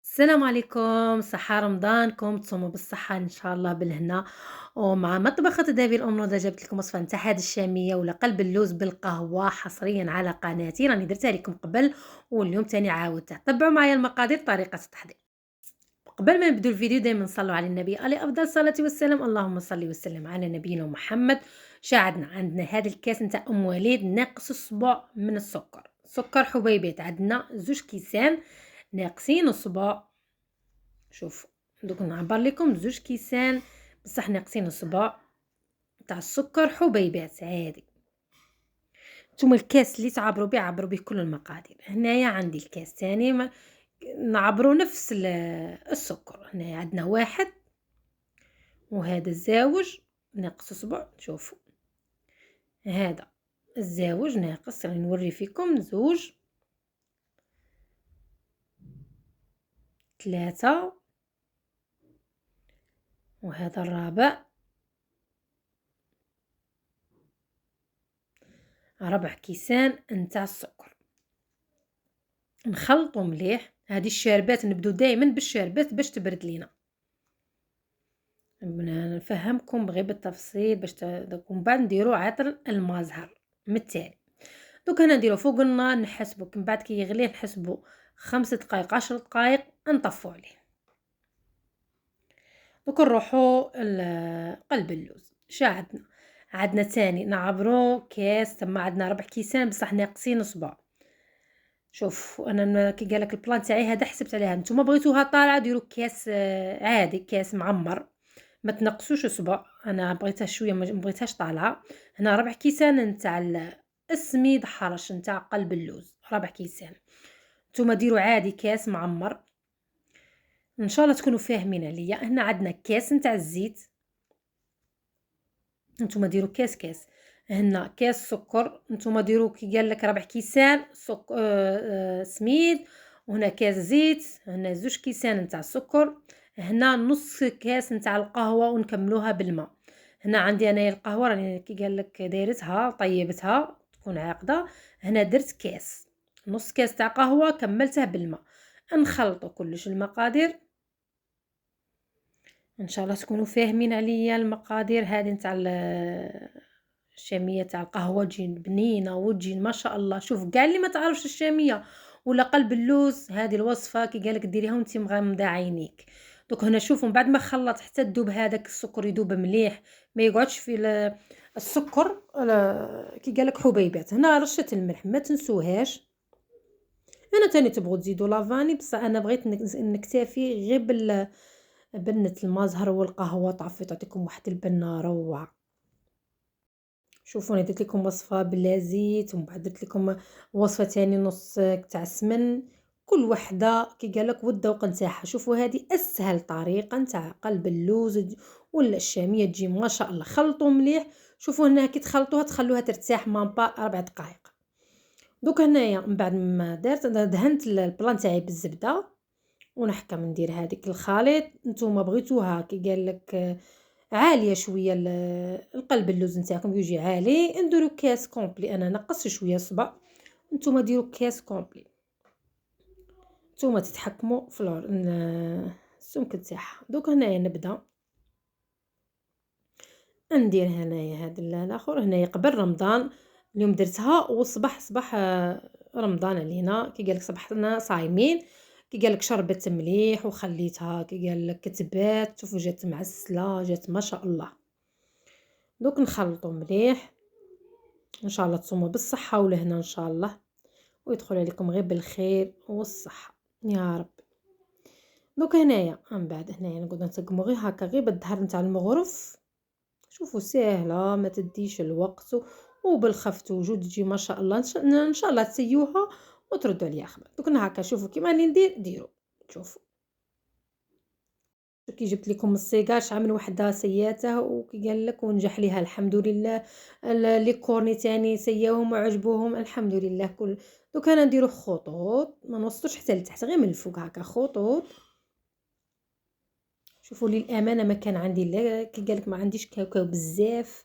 السلام عليكم، صحة رمضانكم تصوموا بالصحة إن شاء الله بالهنا، ومع مطبخ دابي الأم نوضة جابت لكم وصفة نتاع هاد الشامية ولا قلب اللوز بالقهوة حصريا على قناتي، راني درتها لكم قبل واليوم تاني عاودتها. تبعوا معايا المقادير طريقة التحضير. قبل ما نبدو الفيديو دايما نصلوا على النبي عليه أفضل الصلاة والسلام. اللهم صل وسلم على نبينا محمد. عندنا هذا الكاس نتاع أم وليد ناقص صباع من السكر، سكر حبيبات عندنا 2 كيسان ناقصين صباع. شوفوا دوك نعبر لكم 2 كيسان بصح ناقصين صباع تاع السكر حبيبات عادي. نتوما الكاس اللي تعبروا به عبروا به كل المقادير. هنايا عندي الكاس تاني نعبروا نفس السكر. هنايا عندنا 1 وهذا الزاوج ناقص صباع. شوفوا هذا الزاوج ناقص، راني نوري فيكم 2 3 وهذا الرابع 4 كيسان نتاع السكر. نخلطوا مليح. هذه الشاربات نبدو دائما بالشاربات باش تبرد لينا. نفهمكم غير بالتفصيل باش ومن بعد نديروا عطر المزهر من التالي. دوك هنا نديروا فوق النار نحسبوا من بعد كي يغلي نحسبوا 5 دقائق 10 دقائق نطفوا عليه. دوك نروحوا قلب اللوز. عندنا تاني نعبروا كاس تما عندنا 4 كيسان بصح ناقصين صباع. شوف انا كي قالك البلان تاعي هذا حسبت عليها. نتوما بغيتوها طالعه ديروا كاس عادي، كاس معمر ما تنقصوش صباع. انا بغيتها شويه ما بغيتهاش طالعه. هنا 4 كيسان نتاع السميد حرش نتاع قلب اللوز 4 كيسان. نتوما ديروا عادي كاس معمر ان شاء الله تكونوا فاهمين عليا. هنا عندنا كاس نتاع الزيت، نتوما ديروا كاس. هنا كاس سكر، نتوما ديروا كي قال لك 4 كيسان سميد، وهنا كاس زيت. هنا 2 كيسان نتاع السكر. هنا نص كاس نتاع القهوه ونكملوها بالماء. هنا عندي انا القهوه راني كي قال لك دايرتها طيبتها تكون عاقده. هنا درت كاس، نص كاس تاع قهوه كملته بالماء. نخلطوا كلش المقادير ان شاء الله تكونوا فاهمين عليا. المقادير هذه نتاع الشاميه تاع القهوه تجي بنينه وتجي ما شاء الله. شوف كاع اللي ما تعرفش الشاميه ولا قلب اللوز هذه الوصفه كي قالك ديريها وانت مغمضه عينيك. دوك هنا شوفوا من بعد ما خلط حتى تذوب هذاك السكر يذوب مليح ما يقعدش في السكر كي قالك حبيبات. هنا رشه الملح ما تنسوهاش. انا تاني تبغوا تزيدوا لافاني بصح انا بغيت نكتفي غير بنة المزهر والقهوة تعطيكم واحد البنة روعة. شوفوا انا درت لكم وصفة بلا زيت ومن بعد درت لكم وصفة تاني نص تاع السمن، كل وحدة كي قالك والذوق نتاعها. شوفوا هذه اسهل طريقة نتاع قلب اللوز ولا الشامية تجي ما شاء الله. خلطوا مليح. شوفوا هنا كي تخلطوها تخلوها ترتاح مامبا 4 دقائق. دوك هنايا من بعد ما درت دهنت البلان تاعي بالزبدة ونحكم ندير هذيك الخليط. نتوما بغيتوها كي قال لك عاليه شويه القلب اللوز نتاعكم يجي عالي نديروا كاس كومبلي. انا نقصت شويه صبع، نتوما ديروا كاس كومبلي. نتوما تتحكموا في السمك تاعها. دوك هنايا نبدا ندير هنايا هذا الاخر. هنايا قبل رمضان اليوم درتها وصبح صباح رمضان علينا كي قالك صبحنا صايمين. كي قالك شربت مليح وخليتها كي قالك كتبات. شوفوا جات معسله جات ما شاء الله. دوك نخلطوا مليح ان شاء الله تصوموا بالصحه والهنا ان شاء الله ويدخل عليكم غير بالخير والصحه يا رب. دوك هنايا من بعد هنايا نقعد نتقمو غير هكا غير بالظهر نتاع المغرف. شوفوا سهله ما تديش الوقت وبالخفت وجود تجي ما شاء الله. ان شاء الله تسيوها وتردوا عليا خبر. دوك هكا شوفوا كيما راني ندير ديروا. شوفوا كي جبت لكم الصيغار شحال من وحده سياته وكي قال لك ونجح ليها الحمد لله. لي كورني تاني سياهم وعجبوهم الحمد لله كل. دوك انا نديرو خطوط ما نوصلوش حتى لتحت غير من الفوق هكا خطوط. شوفوا للامانه ما كان عندي لا كي قالك ما عنديش كاوكاو بزاف.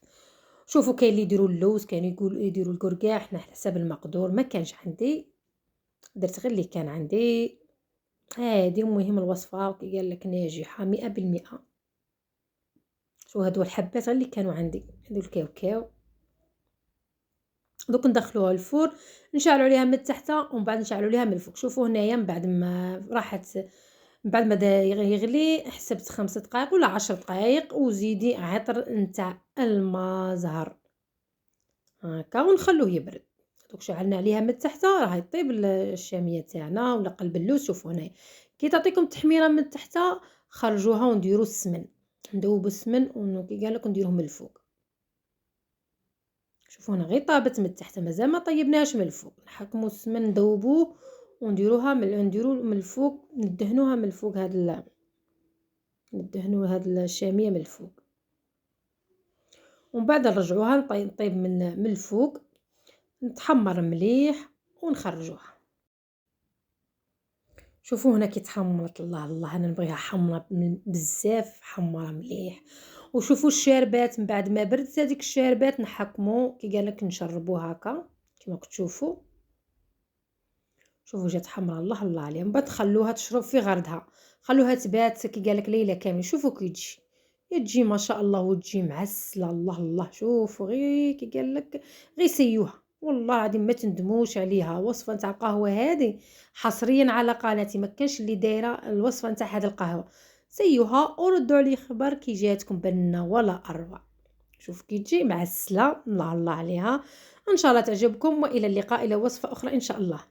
شوفوا كاين اللي يديروا اللوز، كانوا يقولوا يديروا الكركاع، حنا على حسب المقدور، ما كانش عندي، درت غير اللي كان عندي هادي. المهم الوصفة كي قال لك ناجحة 100%. شوفوا هادو الحبات غير اللي كانوا عندي، هادو الكاوكاو. دوك ندخلوها الفرن، نشعلوا عليها من التحت ومن بعد نشعلوا عليها من الفوق. شوفوا هنايا من بعد ما راحت، من بعد ما بدا يغلي، حسبت 5 دقائق ولا 10 دقائق، وزيدي عطر نتاع الماء زهر هكا ونخلوه يبرد. دوك شعلنا عليها من التحت راه يطيب الشاميه تاعنا ولا قلب اللوز. شوفوا هنايا كي تعطيكم تحميره من التحت خرجوها ونديروا السمن، ندوبوا السمن وكي قال لك نديروه من الفوق. شوفوا هنا غير طابت من التحت، مازال ما طيبناهاش من الفوق. نحكموا السمن ندوبوه ونديروها نديروا من الفوق، ندهنوها من الفوق. ندهنوا هاد الشاميه من الفوق، ومن بعد نرجعوها نطيب من الفوق، نتحمر مليح ونخرجوها. شوفوا هنا كي تحمرت، الله الله انا نبغيها حمرة بزاف، حمرة مليح. وشوفوا الشاربات من بعد ما بردت هذيك الشاربات نحكموا كي قال لك نشربوا هكا كما كتشوفوا. شوفوا جات حمرة، الله الله عليها. من بعد خلوها تشرب في غردها، خلوها تبات كي قال لك ليله كامله. شوفوا كي تجي ما شاء الله، وتجي معسله، الله الله. شوفوا غير كي قال لك غير سيوها، والله العظيم ما تندموش عليها. وصفه نتاع القهوه هذه حصريا على قناتي، ما كانش اللي دايره الوصفه نتاع هذه القهوه. سيوها وردوا علي خبر كي جاتكم بنه ولا اروع. شوف كي تجي معسله، الله الله عليها. ان شاء الله تعجبكم، والى اللقاء الى وصفه اخرى ان شاء الله.